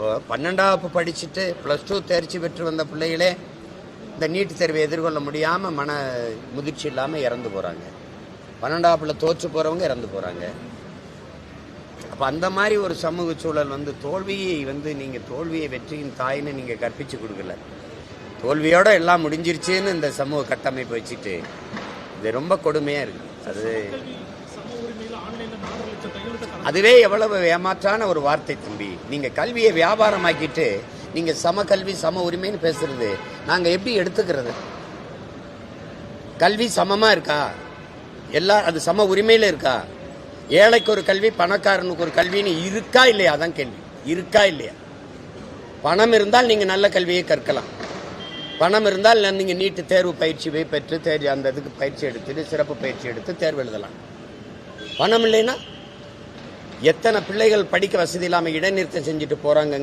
இப்போ 12வது படிச்சுட்டு +2 தேர்ச்சி பெற்று வந்த பிள்ளைகளே இந்த நீட் தேர்வை எதிர்கொள்ள முடியாமல் மன முதிர்ச்சி இல்லாமல் இறந்து போகிறாங்க. 12ஆப்புல தோற்று போகிறவங்க இறந்து போகிறாங்க. அப்போ அந்த மாதிரி ஒரு சமூக சூழல் தோல்வியை நீங்கள் தோல்வியை வெற்றியின் தாயின்னு நீங்கள் கற்பிச்சு கொடுக்கல. தோல்வியோட எல்லாம் முடிஞ்சிருச்சுன்னு இந்த சமூக கட்டமைப்பு வச்சுட்டு இது ரொம்ப கொடுமையாக இருக்குது. அதுவே எவ்வளவு ஏமாற்றான ஒரு வார்த்தை தம்பி. நீங்கள் கல்வியை வியாபாரமாக்கிட்டு நீங்கள் சம கல்வி சம உரிமைன்னு பேசுறது நாங்கள் எப்படி எடுத்துக்கிறது? கல்வி சமமாக இருக்கா? அது சம உரிமையில் இருக்கா? ஏழைக்கு ஒரு கல்வி பணக்காரனுக்கு ஒரு கல்வின்னு இருக்கா இல்லையா? அதான் கேள்வி. இருக்கா இல்லையா? பணம் இருந்தால் நீங்கள் நல்ல கல்வியை கற்கலாம். பணம் இருந்தால் நீங்கள் நீட்டு தேர்வு பயிற்சியை பெற்று அந்த இதுக்கு பயிற்சி எடுத்துட்டு சிறப்பு பயிற்சி எடுத்து தேர்வு எழுதலாம். பணம் இல்லைன்னா எத்தனை பிள்ளைகள் படிக்க வசதி இல்லாமல் இடைநிறுத்தம் செஞ்சுட்டு போகிறாங்க.